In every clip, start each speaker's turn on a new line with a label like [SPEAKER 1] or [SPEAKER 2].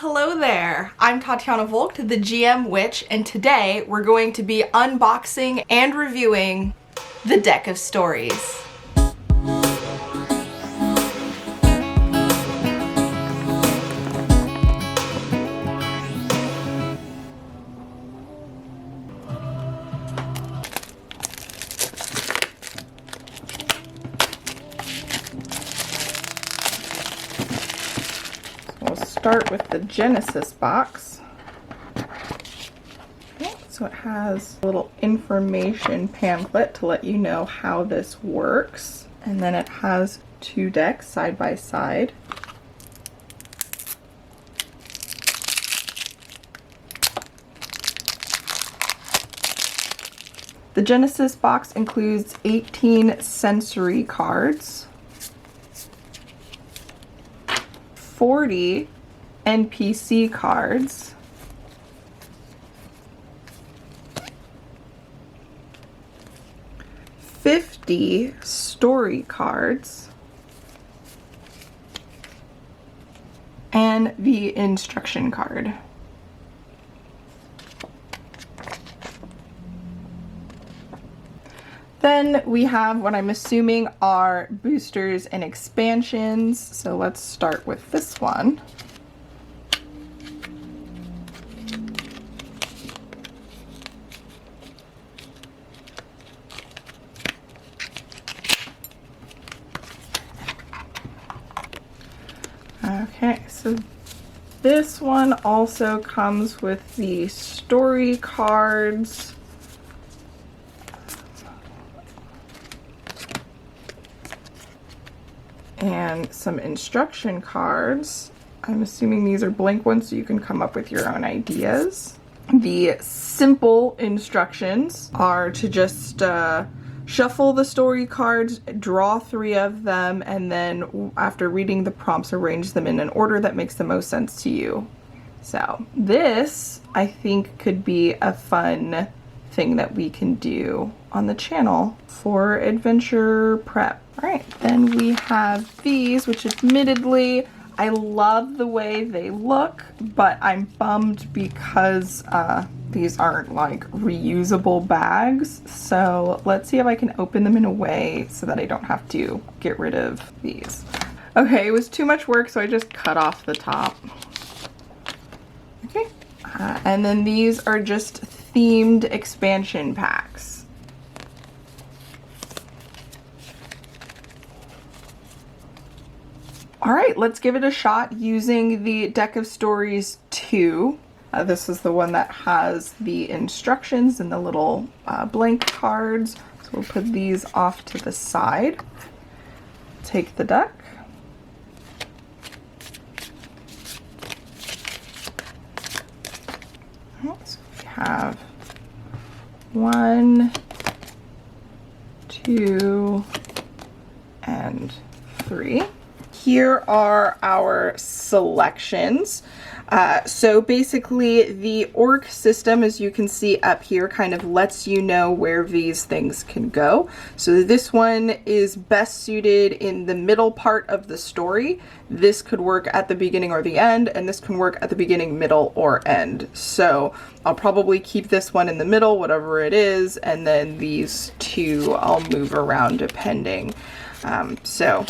[SPEAKER 1] Hello there! I'm Tatiana Volk, the GM Witch, and today we're going to be unboxing and reviewing the Deck of Stories. We'll start with the Genesis box. Okay, so it has a little information pamphlet to let you know how this works. And then it has two decks side by side. The Genesis box includes 18 sensory cards, 40 NPC cards, 50 story cards, and the instruction card. Then we have what I'm assuming are boosters and expansions. So let's start with this one. Okay, so this one also comes with the story cards. And some instruction cards. I'm assuming these are blank ones so you can come up with your own ideas. The simple instructions are to just shuffle the story cards, draw 3 of them, and then after reading the prompts, arrange them in an order that makes the most sense to you. So this, I think, could be a fun thing that we can do on the channel for adventure prep. All right, then we have these, which admittedly, I love the way they look, but I'm bummed because these aren't like reusable bags. So let's see if I can open them in a way so that I don't have to get rid of these. Okay, it was too much work, so I just cut off the top. Okay, and then these are just themed expansion packs. All right, let's give it a shot using the Deck of Stories 2. This is the one that has the instructions and the little blank cards. So we'll put these off to the side. Take the deck. So we have 1, 2, and 3. Here are our selections. So basically the orc system, as you can see up here, kind of lets you know where these things can go. So this one is best suited in the middle part of the story. This could work at the beginning or the end, and this can work at the beginning, middle, or end. So I'll probably keep this one in the middle, whatever it is, and then these two I'll move around depending. So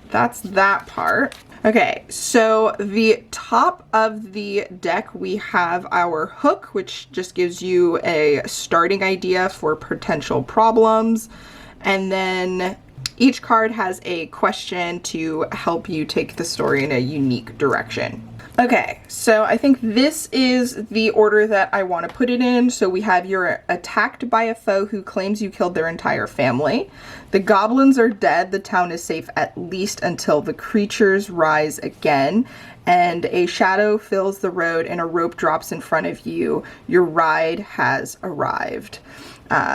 [SPEAKER 1] that's that part. Okay, so the top of the deck, we have our hook, which just gives you a starting idea for potential problems. And then each card has a question to help you take the story in a unique direction. Okay, so I think this is the order that I want to put it in. So we have you're attacked by a foe who claims you killed their entire family. The goblins are dead. The town is safe at least until the creatures rise again. And a shadow fills the road and a rope drops in front of you. Your ride has arrived.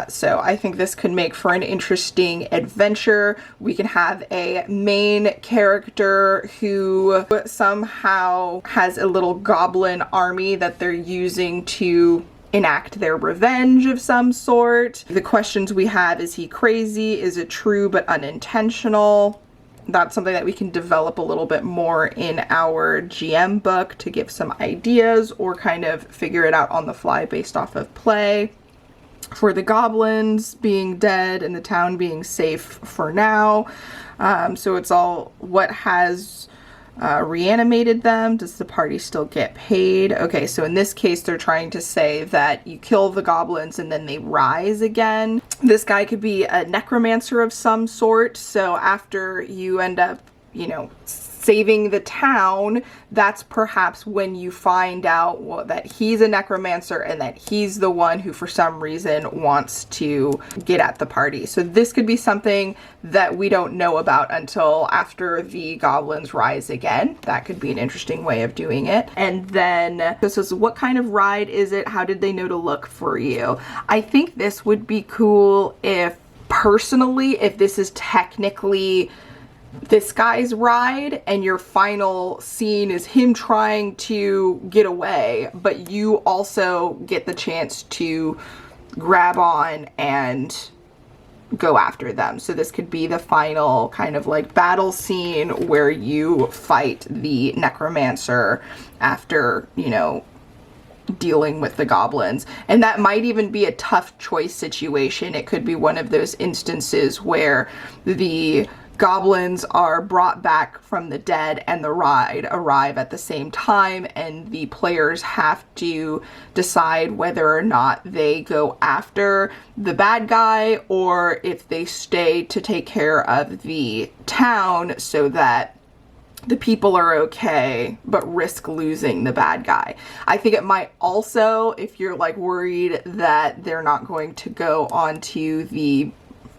[SPEAKER 1] So I think this could make for an interesting adventure. We can have a main character who somehow has a little goblin army that they're using to enact their revenge of some sort. The questions we have: is he crazy? Is it true but unintentional? that's something that we can develop a little bit more in our GM book to give some ideas or kind of figure it out on the fly based off of play. For the goblins being dead and the town being safe for now. So it's all what has reanimated them. Does the party still get paid? Okay, so in this case, they're trying to say that you kill the goblins and then they rise again. This guy could be a necromancer of some sort. So after you end up, you know, saving the town, that's perhaps when you find out that he's a necromancer and that he's the one who for some reason wants to get at the party. So this could be something that we don't know about until after the goblins rise again. That could be an interesting way of doing it. And then this is, what kind of ride is it? How did they know to look for you? I think this would be cool if, personally, if this is technically this guy's ride and your final scene is him trying to get away, but you also get the chance to grab on and go after them. So this could be the final kind of like battle scene where you fight the necromancer after, you know, dealing with the goblins. And that might even be a tough choice situation. It could be one of those instances where the goblins are brought back from the dead and the ride arrive at the same time, and the players have to decide whether or not they go after the bad guy or if they stay to take care of the town so that the people are okay, but risk losing the bad guy. I think it might also, if you're like worried that they're not going to go onto the,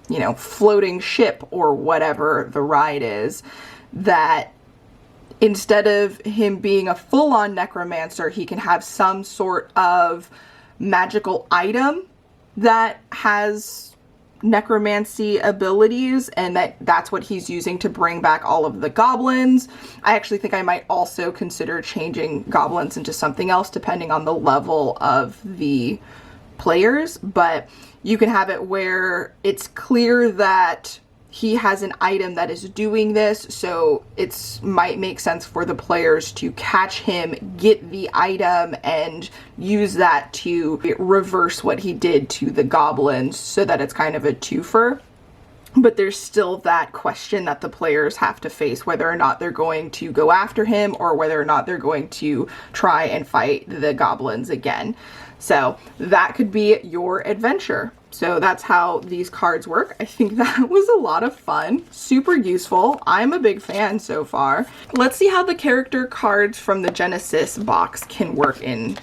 [SPEAKER 1] you know, floating ship or whatever the ride is, that instead of him being a full-on necromancer, he can have some sort of magical item that has necromancy abilities, and that's what he's using to bring back all of the goblins. I actually think I might also consider changing goblins into something else depending on the level of the players, but you can have it where it's clear that he has an item that is doing this, so it might make sense for the players to catch him, get the item, and use that to reverse what he did to the goblins so that it's kind of a twofer. But there's still that question that the players have to face, whether or not they're going to go after him or whether or not they're going to try and fight the goblins again. So that could be your adventure. So that's how these cards work. I think that was a lot of fun, super useful. I'm a big fan so far. Let's see how the character cards from the Genesis box can work in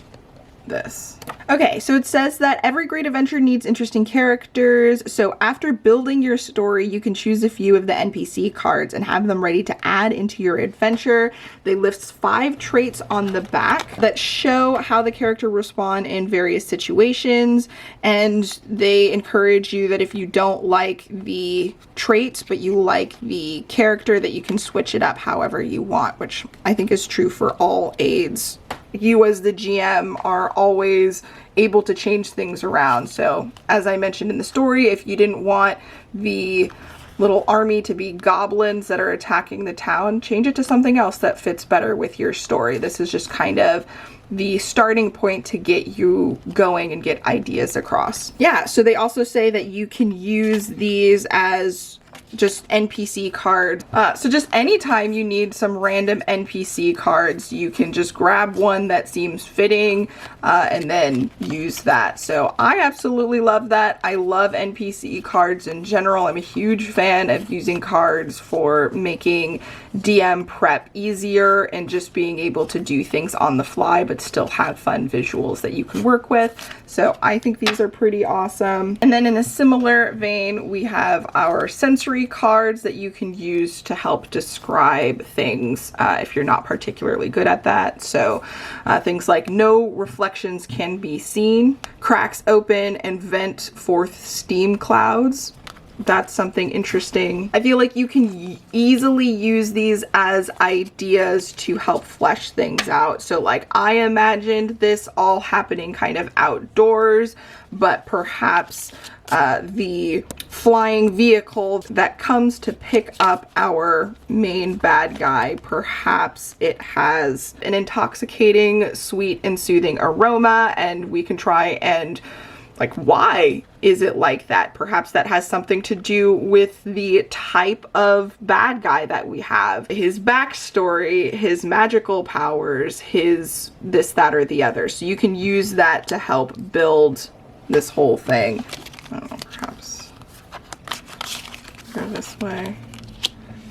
[SPEAKER 1] this. Okay, so it says that every great adventure needs interesting characters. So after building your story, you can choose a few of the NPC cards and have them ready to add into your adventure. They list 5 traits on the back that show how the character will respond in various situations, and they encourage you that if you don't like the traits but you like the character, that you can switch it up however you want, which I think is true for all aids. You as the GM are always able to change things around. So as I mentioned in the story, if you didn't want the little army to be goblins that are attacking the town, change it to something else that fits better with your story. This is just kind of the starting point to get you going and get ideas across. Yeah, so they also say that you can use these as just NPC cards. So just anytime you need some random NPC cards, you can just grab one that seems fitting and then use that. So I absolutely love that. I love NPC cards in general. I'm a huge fan of using cards for making DM prep easier and just being able to do things on the fly but still have fun visuals that you can work with. So I think these are pretty awesome. And then in a similar vein, we have our sensory cards that you can use to help describe things if you're not particularly good at that. So things like no reflections can be seen, cracks open and vent forth steam clouds. That's something interesting. I feel like you can easily use these as ideas to help flesh things out. So like I imagined this all happening kind of outdoors, but perhaps the flying vehicle that comes to pick up our main bad guy. Perhaps it has an intoxicating, sweet, and soothing aroma, and we can try and, like, why is it like that? Perhaps that has something to do with the type of bad guy that we have, his backstory, his magical powers, his this, that, or the other. So you can use that to help build this whole thing. I don't know, perhaps go this way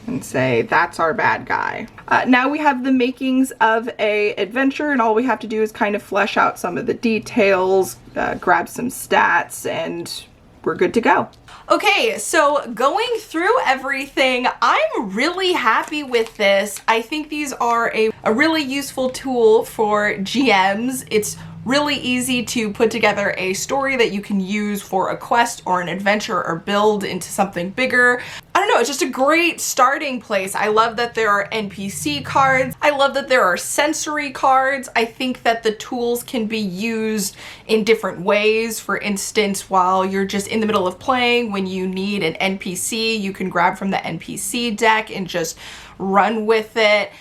[SPEAKER 1] and say that's our bad guy. Now we have the makings of a adventure, and all we have to do is kind of flesh out some of the details, grab some stats, and we're good to go.
[SPEAKER 2] Okay, so going through everything, I'm really happy with this. I think these are a really useful tool for GMs. It's really easy to put together a story that you can use for a quest or an adventure or build into something bigger. I don't know, it's just a great starting place. I love that there are NPC cards. I love that there are sensory cards. I think that the tools can be used in different ways. For instance, while you're just in the middle of playing, when you need an NPC, you can grab from the NPC deck and just run with it.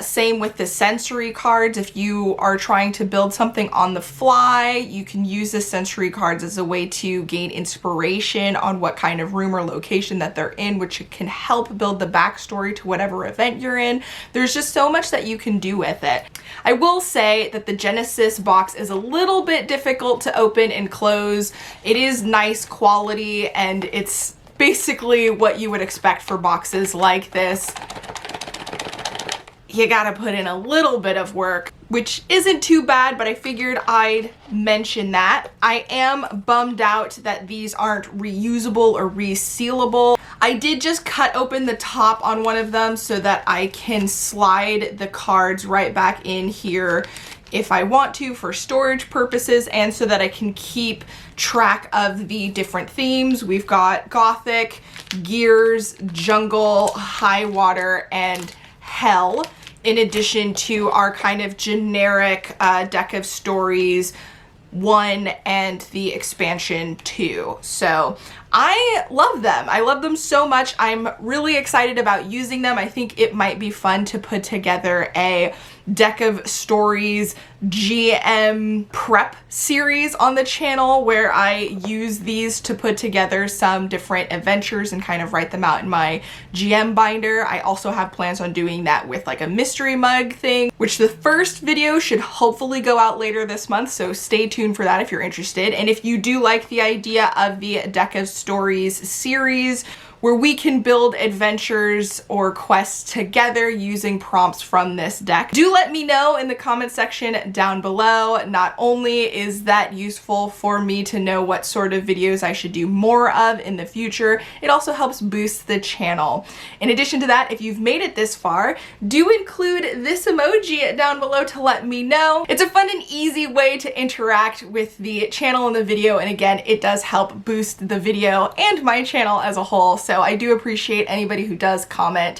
[SPEAKER 2] Same with the sensory cards. If you are trying to build something on the fly, you can use the sensory cards as a way to gain inspiration on what kind of room or location that they're in, which can help build the backstory to whatever event you're in. There's just so much that you can do with it. I will say that the Genesis box is a little bit difficult to open and close. It is nice quality, and it's basically what you would expect for boxes like this. You gotta put in a little bit of work, which isn't too bad, but I figured I'd mention that. I am bummed out that these aren't reusable or resealable. I did just cut open the top on one of them so that I can slide the cards right back in here if I want to for storage purposes, and so that I can keep track of the different themes. We've got Gothic, Gears, Jungle, High Water, and Hell, in addition to our kind of generic deck of stories 1 and the expansion 2. So I love them. I love them so much. I'm really excited about using them. I think it might be fun to put together a deck of stories GM prep series on the channel where I use these to put together some different adventures and kind of write them out in my GM binder. I also have plans on doing that with like a mystery mug thing, which the first video should hopefully go out later this month, so stay tuned for that if you're interested. And if you do like the idea of the deck of stories series, where we can build adventures or quests together using prompts from this deck, do let me know in the comment section down below. Not only is that useful for me to know what sort of videos I should do more of in the future, it also helps boost the channel. In addition to that, if you've made it this far, do include this emoji down below to let me know. It's a fun and easy way to interact with the channel and the video, and again, it does help boost the video and my channel as a whole. So I do appreciate anybody who does comment.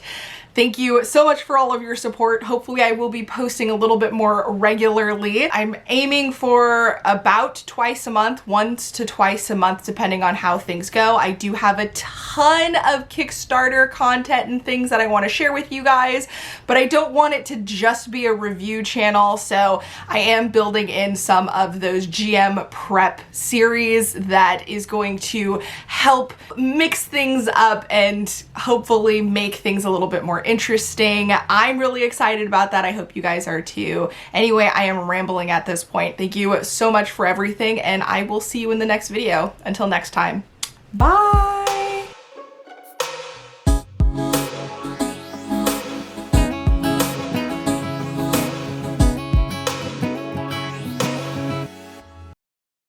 [SPEAKER 2] Thank you so much for all of your support. Hopefully I will be posting a little bit more regularly. I'm aiming for about twice a month, once to twice a month, depending on how things go. I do have a ton of Kickstarter content and things that I want to share with you guys, but I don't want it to just be a review channel, so I am building in some of those GM prep series that is going to help mix things up and hopefully make things a little bit more interesting. I'm really excited about that. I hope you guys are too. Anyway, I am rambling at this point. Thank you so much for everything, and I will see you in the next video. Until next time, bye!